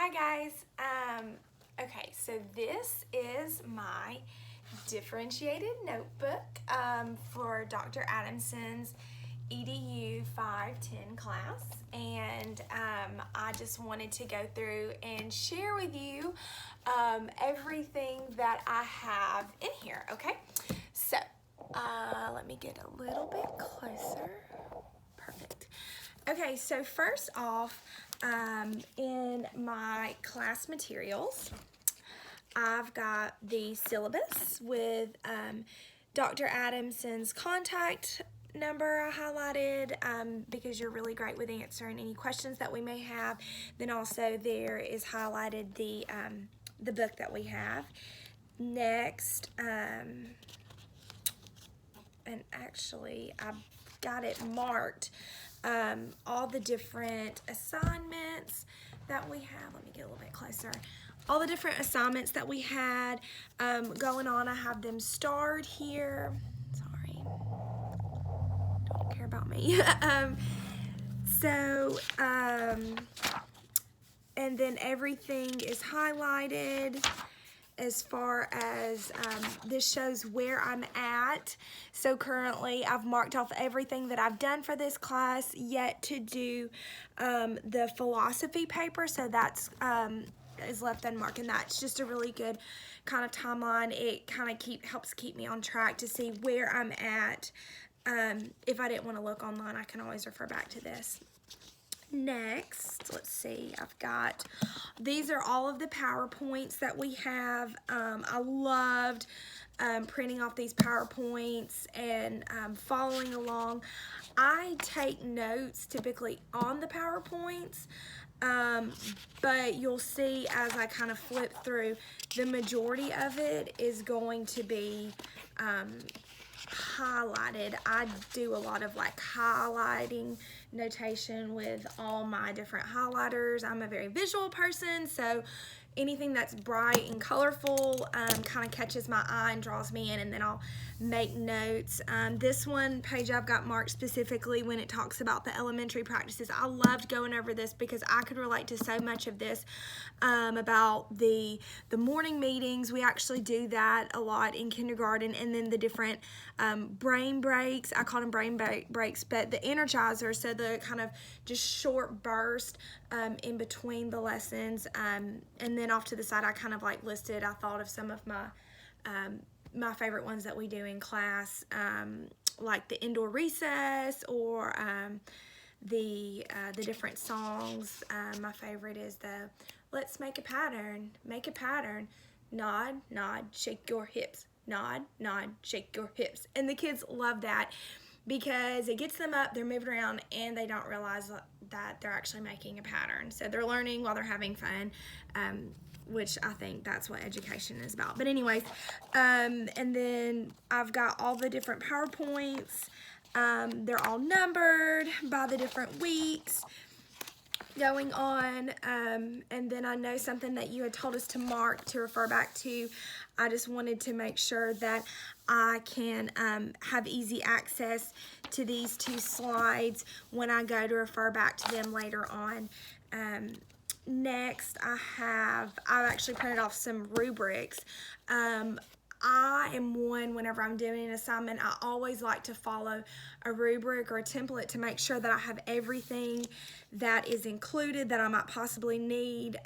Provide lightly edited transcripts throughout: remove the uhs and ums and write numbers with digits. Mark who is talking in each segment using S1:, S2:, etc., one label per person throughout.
S1: Hi guys. Okay, so this is my differentiated notebook for Dr. Adamson's EDU 510 class, and I just wanted to go through and share with you everything that I have in here. Okay, so let me get a little bit closer. Perfect. Okay, so first off, in my class materials, I've got the syllabus with Dr. Adamson's contact number I highlighted because you're really great with answering any questions that we may have. Then also there is highlighted the book that we have. Next, and actually I've got it marked, all the different assignments that we have. Let me get a little bit closer. All the different assignments that we had going on. I have them starred here. Sorry, don't care about me. And then everything is highlighted as far as this shows where I'm at. So currently I've marked off everything that I've done for this class, yet to do the philosophy paper, so that's is left unmarked, and that's just a really good kind of timeline. It kind of helps keep me on track to see where I'm at. If I didn't want to look online, I can always refer back to this. Next, let's see, these are all of the PowerPoints that we have. I loved printing off these PowerPoints and following along. I take notes typically on the PowerPoints, but you'll see as I kind of flip through, the majority of it is going to be highlighted. I do a lot of like highlighting notation with all my different highlighters. I'm a very visual person, so anything that's bright and colorful kind of catches my eye and draws me in, and then I'll make notes. This one page I've got marked specifically when it talks about the elementary practices. I loved going over this because I could relate to so much of this about the morning meetings. We actually do that a lot in kindergarten, and then the different brain breaks. I call them brain breaks, but the energizers, so the kind of just short burst in between the lessons, and then off to the side I kind of like listed, I thought of some of my favorite ones that we do in class, like the indoor recess, or the different songs. My favorite is the let's make a pattern, nod, nod, shake your hips, nod, nod, shake your hips. And the kids love that because it gets them up, they're moving around, and they don't realize that they're actually making a pattern. So they're learning while they're having fun, which I think that's what education is about. But anyways, and then I've got all the different PowerPoints. They're all numbered by the different weeks going on, and then I know something that you had told us to mark to refer back to. I just wanted to make sure that I can have easy access to these two slides when I go to refer back to them later on. Next, I've actually printed off some rubrics. I am one, whenever I'm doing an assignment, I always like to follow a rubric or a template to make sure that I have everything that is included that I might possibly need.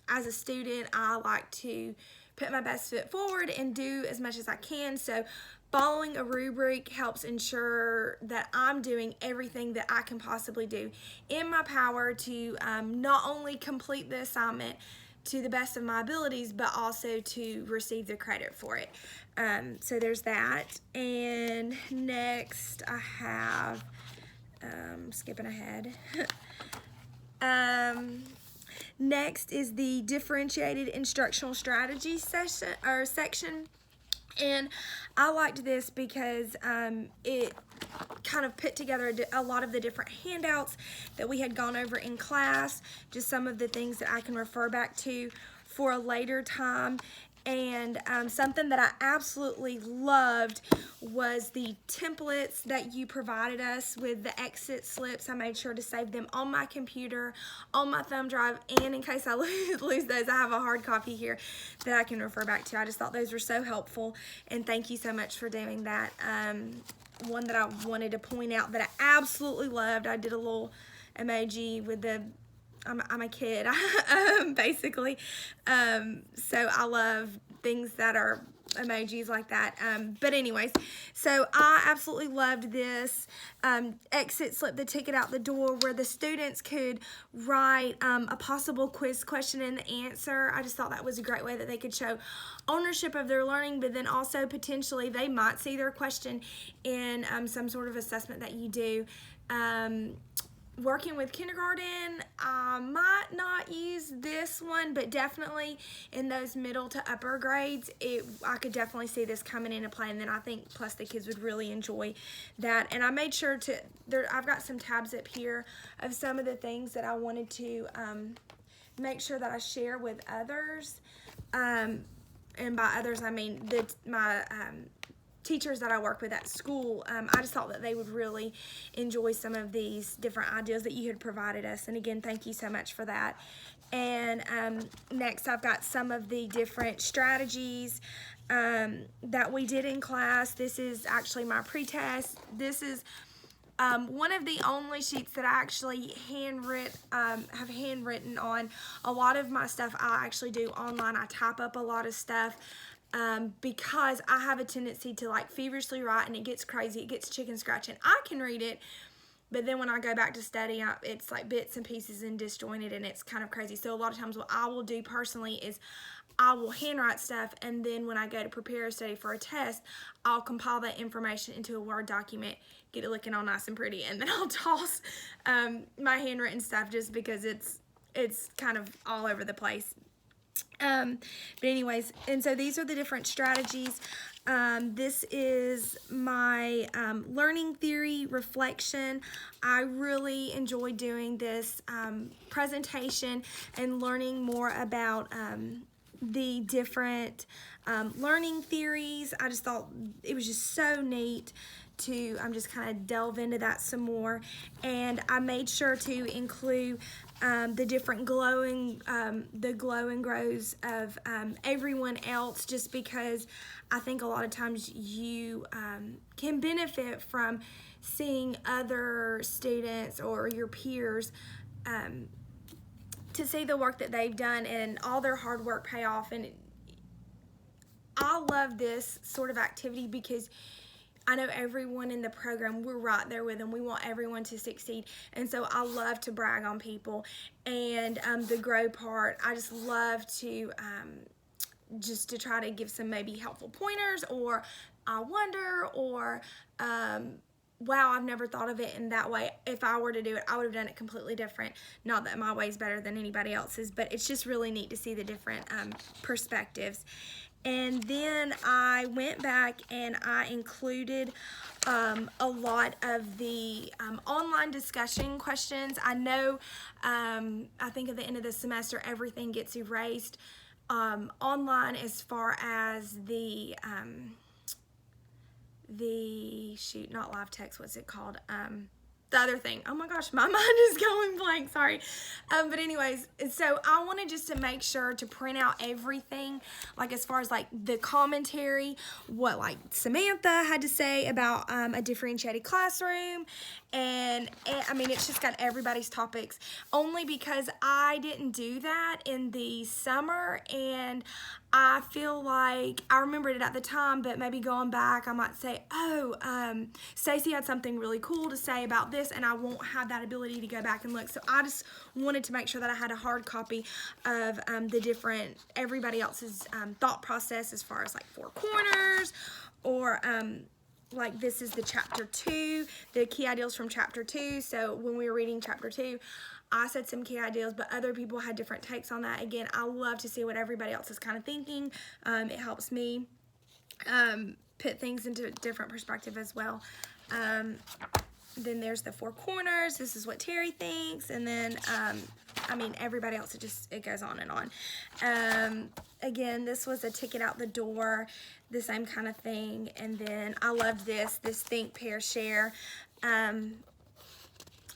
S1: As a student, I like to put my best foot forward and do as much as I can, so following a rubric helps ensure that I'm doing everything that I can possibly do in my power to not only complete the assignment to the best of my abilities, but also to receive the credit for it. So there's that. And next I have, skipping ahead, next is the differentiated instructional strategy section. And I liked this because it kind of put together a lot of the different handouts that we had gone over in class, just some of the things that I can refer back to for a later time. And something that I absolutely loved was the templates that you provided us with the exit slips. I made sure to save them on my computer, on my thumb drive, and in case I lose those, I have a hard copy here that I can refer back to. I just thought those were so helpful, and thank you so much for doing that. One that I wanted to point out that I absolutely loved, I did a little emoji with the I'm a kid, basically. So I love things that are emojis like that. But anyways, so I absolutely loved this exit slip, the ticket out the door, where the students could write a possible quiz question and the answer. I just thought that was a great way that they could show ownership of their learning, but then also potentially they might see their question in some sort of assessment that you do. Working with kindergarten, I might not use this one, but definitely in those middle to upper grades, I could definitely see this coming into play, and then I think plus the kids would really enjoy that. And I made sure to, I've got some tabs up here of some of the things that I wanted to make sure that I share with others, and by others I mean my teachers that I work with at school. I just thought that they would really enjoy some of these different ideas that you had provided us, and again, thank you so much for that. And next I've got some of the different strategies that we did in class. This is actually my pre-test. This is one of the only sheets that I actually have handwritten on. A lot of my stuff I actually do online. I type up a lot of stuff because I have a tendency to like feverishly write, and it gets crazy, it gets chicken scratching. I can read it, but then when I go back to study, it's like bits and pieces and disjointed, and it's kind of crazy. So a lot of times what I will do personally is I will handwrite stuff, and then when I go to prepare a study for a test, I'll compile that information into a Word document, get it looking all nice and pretty, and then I'll toss my handwritten stuff just because it's kind of all over the place. But anyways, and so these are the different strategies. This is my learning theory reflection. I really enjoyed doing this presentation and learning more about the different learning theories. I just thought it was just so neat to just kind of delve into that some more. And I made sure to include the different glow and grows of everyone else, just because I think a lot of times you can benefit from seeing other students or your peers to see the work that they've done and all their hard work pay off. And I love this sort of activity because I know everyone in the program, we're right there with them. We want everyone to succeed. And so I love to brag on people. And the grow part, I just love to just to try to give some maybe helpful pointers, or I wonder, or wow, I've never thought of it in that way. If I were to do it, I would have done it completely different. Not that my way is better than anybody else's, but it's just really neat to see the different perspectives. And then I went back and I included a lot of the online discussion questions. I know, I think at the end of the semester, everything gets erased online as far as the shoot, not live text, what's it called? The other thing. Oh my gosh, my mind is going blank, sorry. But anyways, so I wanted just to make sure to print out everything, like as far as like the commentary, what like Samantha had to say about a differentiated classroom, and I mean, it's just got everybody's topics, only because I didn't do that in the summer, and I feel like I remembered it at the time, but maybe going back, I might say, oh, Stacy had something really cool to say about this, and I won't have that ability to go back and look. So I just wanted to make sure that I had a hard copy of the different, everybody else's thought process as far as like four corners, or like this is the chapter 2, the key ideals from chapter 2. So when we were reading chapter 2, I said some key ideals, but other people had different takes on that. Again, I love to see what everybody else is kind of thinking. It helps me put things into a different perspective as well. Then there's the four corners. This is what Terry thinks. And then I mean, everybody else, it goes on and on. Again, this was a ticket out the door, the same kind of thing. And then I loved this think, pair, share.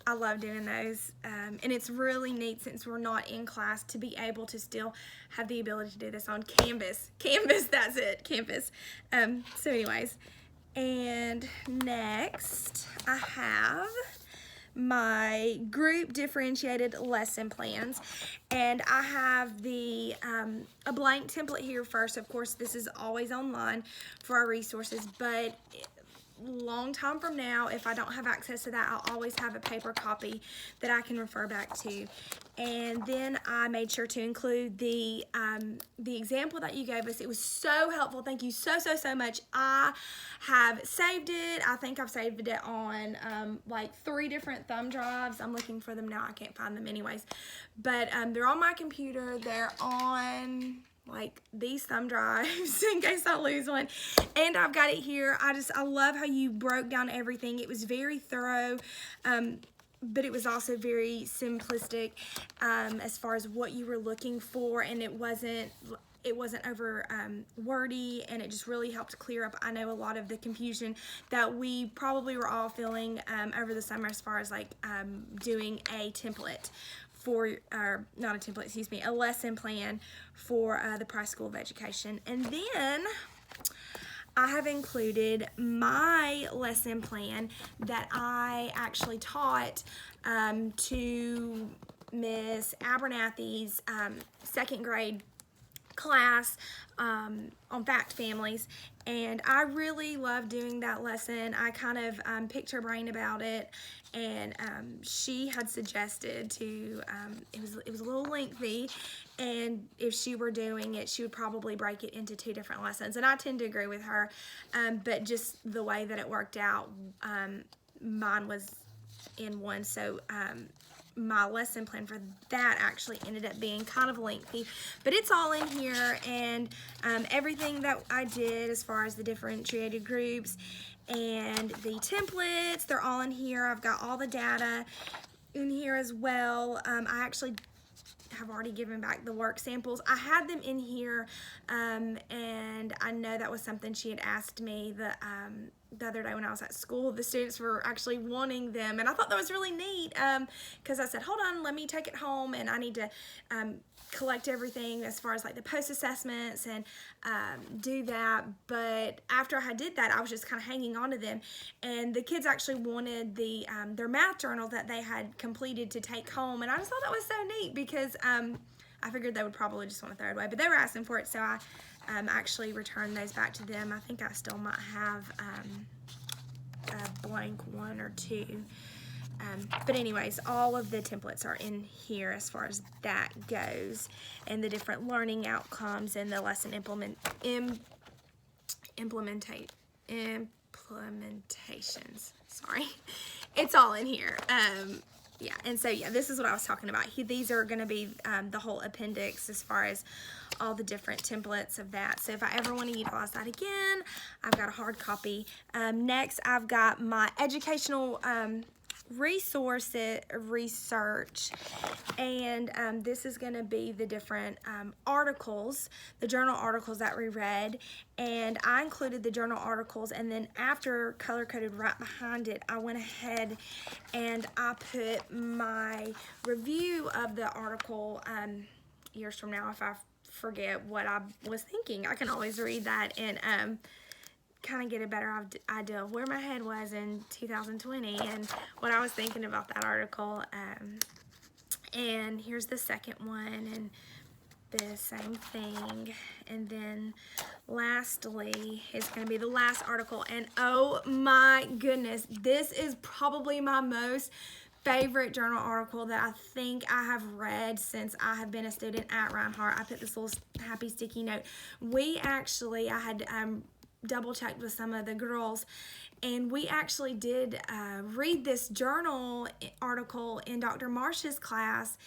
S1: I love doing those, and it's really neat since we're not in class to be able to still have the ability to do this on Canvas. That's it, Canvas. So anyways, and next I have my group differentiated lesson plans, and I have the a blank template here first. Of course, this is always online for our resources, but long time from now, if I don't have access to that, I'll always have a paper copy that I can refer back to. And then I made sure to include the example that you gave us. It was so helpful. Thank you so much. I have saved it. I think I've saved it on like 3 different thumb drives. I'm looking for them now. I can't find them anyways. But they're on my computer. They're on like these thumb drives in case I lose one, and I've got it here. I love how you broke down everything. It was very thorough, but it was also very simplistic as far as what you were looking for, and it wasn't over wordy, and it just really helped clear up, I know, a lot of the confusion that we probably were all feeling over the summer as far as like doing a template for, not a template, excuse me, a lesson plan for the Price School of Education. And then I have included my lesson plan that I actually taught to Miss Abernathy's 2nd grade class on fact families, and I really love doing that lesson. I kind of picked her brain about it, and she had suggested to it was a little lengthy, and if she were doing it, she would probably break it into 2 different lessons, and I tend to agree with her, but just the way that it worked out, mine was in one, so my lesson plan for that actually ended up being kind of lengthy, but it's all in here, and everything that I did as far as the differentiated groups and the templates, they're all in here. I've got all the data in here as well. I actually have already given back the work samples. I had them in here, and I know that was something she had asked me the other day when I was at school. The students were actually wanting them, and I thought that was really neat, because I said, hold on, let me take it home, and I need to collect everything as far as like the post assessments and do that. But after I did that, I was just kind of hanging on to them, and the kids actually wanted the their math journal that they had completed to take home, and I just thought that was so neat because I figured they would probably just want to throw it away, but they were asking for it, so I actually returned those back to them. I think I still might have a blank 1 or 2. But anyways, all of the templates are in here as far as that goes, and the different learning outcomes and the lesson implementations. Sorry, it's all in here. Yeah, and so yeah, this is what I was talking about. These are going to be the whole appendix as far as all the different templates of that. So if I ever want to utilize that again, I've got a hard copy. Next, I've got my educational research, and this is going to be the different articles, the journal articles that we read, and I included the journal articles, and then after color coded right behind it, I went ahead and I put my review of the article. Years from now, if I forget what I was thinking, I can always read that and kind of get a better idea of where my head was in 2020 and what I was thinking about that article. And here's the second one, and the same thing. And then lastly is going to be the last article, and oh my goodness, this is probably my most favorite journal article that I think I have read since I have been a student at Reinhardt. I put this little happy sticky note. I had double checked with some of the girls, and we actually did read this journal article in Dr. Marsh's class,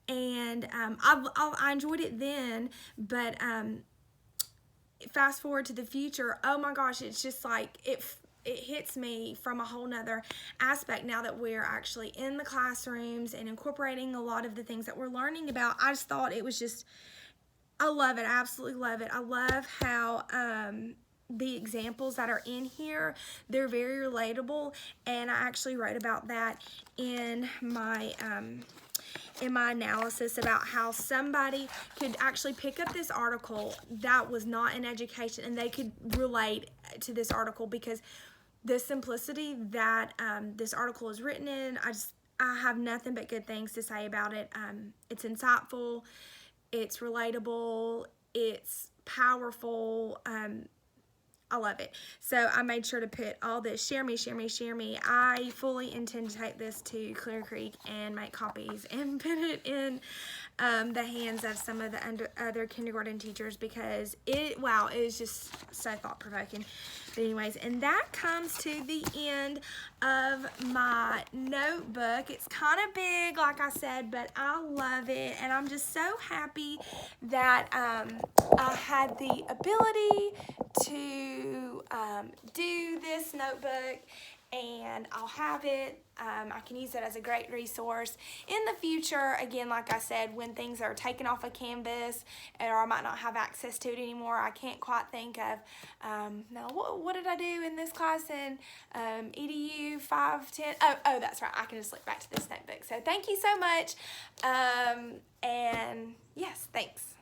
S1: and I enjoyed it then, but fast forward to the future, oh my gosh, it's just like it hits me from a whole nother aspect now that we're actually in the classrooms and incorporating a lot of the things that we're learning about. I just thought it was just, I love it. I absolutely love it. I love how the examples that are in here, they're very relatable, and I actually wrote about that in my analysis about how somebody could actually pick up this article that was not in education and they could relate to this article, because the simplicity that this article is written in, I have nothing but good things to say about it. It's insightful, it's relatable, it's powerful. I love it. So I made sure to put all this, share me, share me, share me. I fully intend to take this to Clear Creek and make copies and put it in the hands of some of the other kindergarten teachers, because it is just so thought-provoking. But anyways, and that comes to the end of my notebook. It's kind of big, like I said, but I love it, and I'm just so happy that I had the ability to do this notebook, and I'll have it. I can use it as a great resource in the future. Again, like I said, when things are taken off of Canvas, or I might not have access to it anymore, I can't quite think of, now what did I do in this class in EDU 510? Oh, that's right. I can just look back to this notebook. So thank you so much. And yes, thanks.